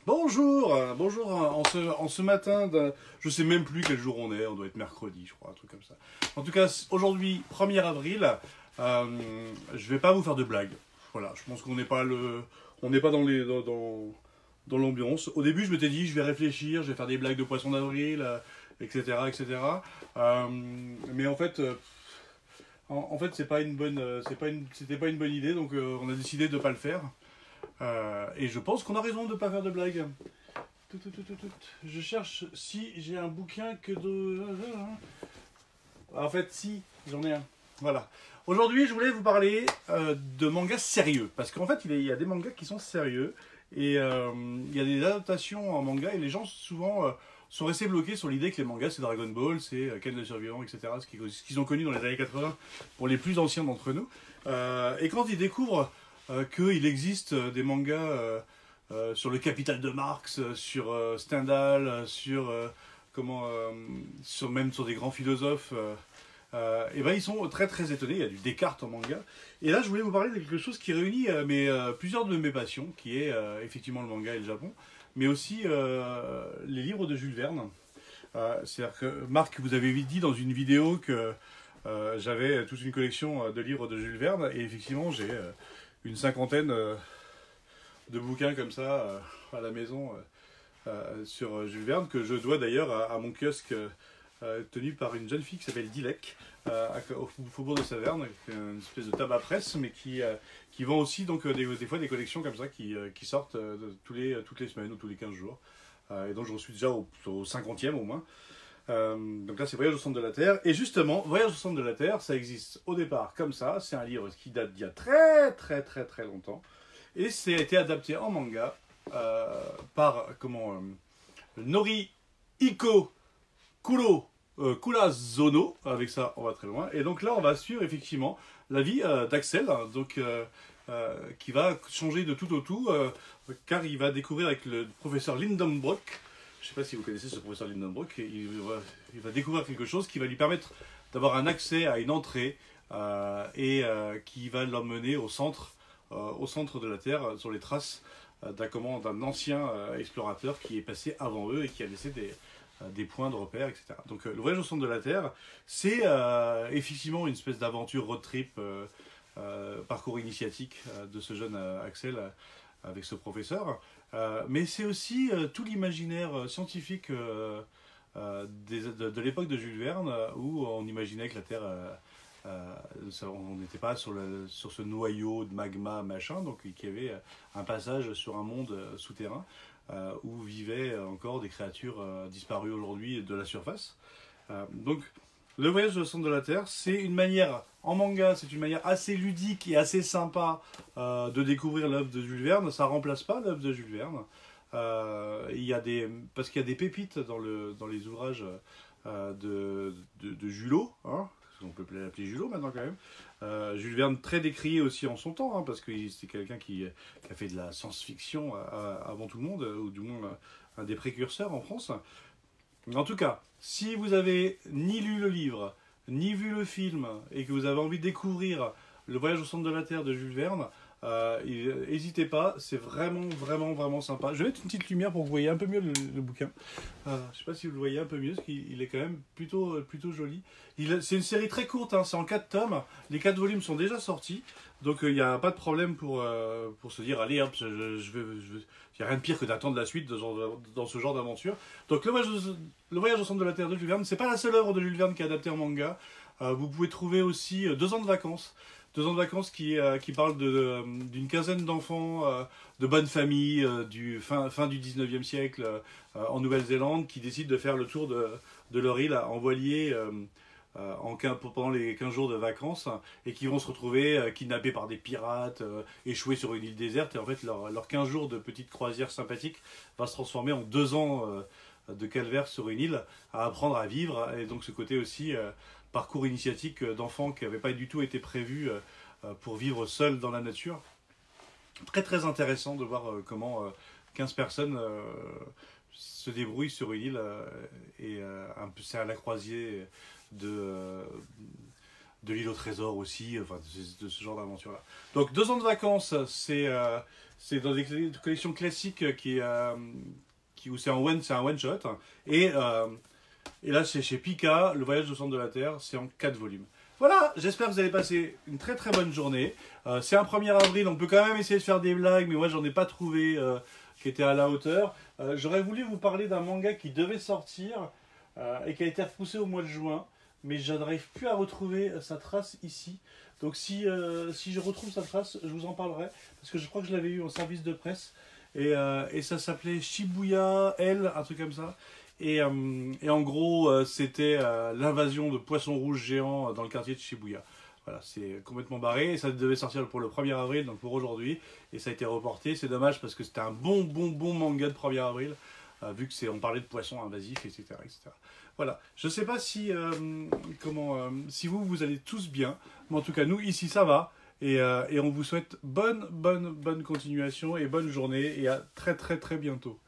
Bonjour, bonjour en ce matin, je sais même plus quel jour on doit être mercredi, je crois, un truc comme ça. En tout cas, aujourd'hui, 1er avril, je vais pas vous faire de blagues. Voilà, je pense qu'on n'est pas dans l'ambiance. Au début, je m'étais dit, je vais réfléchir, je vais faire des blagues de poisson d'avril, etc., etc. Mais en fait, c'était pas une bonne idée, donc on a décidé de pas le faire. Et je pense qu'on a raison de ne pas faire de blagues. Je cherche si j'ai un bouquin que de... En fait, si, j'en ai un. Voilà. Aujourd'hui, je voulais vous parler de mangas sérieux. Parce qu'en fait, il y a des mangas qui sont sérieux. Et il y a des adaptations en manga. Et les gens, souvent, sont restés bloqués sur l'idée que les mangas, c'est Dragon Ball, c'est Ken le Survivant, etc. Ce qu'ils ont connu dans les années 80 pour les plus anciens d'entre nous. Et quand ils découvrent qu'il existe des mangas sur le Capital de Marx, sur Stendhal, même sur des grands philosophes, et ben ils sont très très étonnés. Il y a du Descartes en manga. Et là, je voulais vous parler de quelque chose qui réunit plusieurs de mes passions, qui est effectivement le manga et le Japon, mais aussi les livres de Jules Verne. C'est-à-dire que Marc, vous avez dit dans une vidéo que j'avais toute une collection de livres de Jules Verne, et effectivement, j'ai une cinquantaine de bouquins comme ça à la maison sur Jules Verne, que je dois d'ailleurs à mon kiosque tenu par une jeune fille qui s'appelle Dilek, au faubourg de Saverne, une espèce de tabac presse, mais qui vend aussi donc, des fois des collections comme ça qui sortent toutes les semaines ou tous les 15 jours. Et donc je suis déjà au 50e au moins. Donc là c'est Voyage au centre de la Terre. Et justement, Voyage au centre de la Terre, ça existe au départ comme ça. C'est un livre qui date d'il y a très très très très longtemps. Et c'est été adapté en manga par Norihiko Kurazono. Avec ça, on va très loin. Et donc là, on va suivre effectivement la vie d'Axel, qui va changer de tout au tout, car il va découvrir avec le professeur Lindenbrock. Je ne sais pas si vous connaissez ce professeur Lindenbrock. Il va découvrir quelque chose qui va lui permettre d'avoir un accès à une entrée qui va l'emmener au centre de la Terre, sur les traces d'un ancien explorateur qui est passé avant eux et qui a laissé des points de repère, etc. Donc le voyage au centre de la Terre, c'est effectivement une espèce d'aventure road trip, parcours initiatique de ce jeune Axel avec ce professeur. Mais c'est aussi tout l'imaginaire scientifique de l'époque de Jules Verne, où on imaginait que la Terre... on n'était pas sur ce noyau de magma, machin, donc il y avait un passage sur un monde souterrain où vivaient encore des créatures disparues aujourd'hui de la surface. Donc, le voyage au centre de la Terre, c'est une manière, en manga, c'est une manière assez ludique et assez sympa de découvrir l'œuvre de Jules Verne. Ça ne remplace pas l'œuvre de Jules Verne. Parce qu'il y a des pépites dans les ouvrages de Julot, hein, on peut l'appeler Julot maintenant quand même. Jules Verne très décrié aussi en son temps, hein, parce que c'est quelqu'un qui a fait de la science-fiction avant tout le monde, ou du moins un des précurseurs en France. En tout cas, si vous avez ni lu le livre, ni vu le film, et que vous avez envie de découvrir Le voyage au centre de la Terre de Jules Verne, n'hésitez pas, c'est vraiment, vraiment, vraiment sympa. Je vais mettre une petite lumière pour que vous voyez un peu mieux le bouquin. Je ne sais pas si vous le voyez un peu mieux, parce qu'il est quand même plutôt joli. C'est une série très courte, hein, c'est en 4 tomes. Les 4 volumes sont déjà sortis, donc il n'y a pas de problème pour se dire, allez hop, il n'y a rien de pire que d'attendre la suite dans ce genre d'aventure. Donc le voyage au centre de la Terre de Jules Verne, c'est pas la seule œuvre de Jules Verne qui est adaptée en manga. Vous pouvez trouver aussi 2 ans de vacances. 2 ans de vacances qui parlent d'une quinzaine d'enfants de bonne famille du fin du 19e siècle en Nouvelle-Zélande, qui décident de faire le tour de leur île en voilier pendant les 15 jours de vacances, et qui vont se retrouver kidnappés par des pirates, échoués sur une île déserte. Et en fait, leurs 15 jours de petite croisière sympathique va se transformer en 2 ans de calvaire sur une île, à apprendre à vivre. Et donc ce côté aussi parcours initiatique d'enfants qui n'avait pas du tout été prévu pour vivre seul dans la nature. Très très intéressant de voir comment 15 personnes se débrouillent sur une île, et c'est à la croisée de de l'île au trésor aussi, enfin de ce genre d'aventure-là. Donc 2 ans de vacances, c'est dans des collections classiques où c'est un one shot. Et, et là, c'est chez Pika, Le Voyage au centre de la Terre, c'est en 4 volumes. Voilà, j'espère que vous allez passer une très très bonne journée. C'est un 1er avril, on peut quand même essayer de faire des blagues, mais moi j'en ai pas trouvé qui était à la hauteur. J'aurais voulu vous parler d'un manga qui devait sortir et qui a été repoussé au mois de juin, mais je n'arrive plus à retrouver sa trace ici. Donc si je retrouve sa trace, je vous en parlerai, parce que je crois que je l'avais eu en service de presse. Et ça s'appelait Shibuya L, un truc comme ça. Et en gros, c'était l'invasion de poissons rouges géants dans le quartier de Shibuya. Voilà, c'est complètement barré. Et ça devait sortir pour le 1er avril, donc pour aujourd'hui. Et ça a été reporté. C'est dommage parce que c'était un bon manga de 1er avril. Vu que on parlait de poissons invasifs, etc. etc. Voilà. Je ne sais pas si, si vous allez tous bien. Mais en tout cas, nous, ici, ça va. Et on vous souhaite bonne continuation et bonne journée. Et à très bientôt.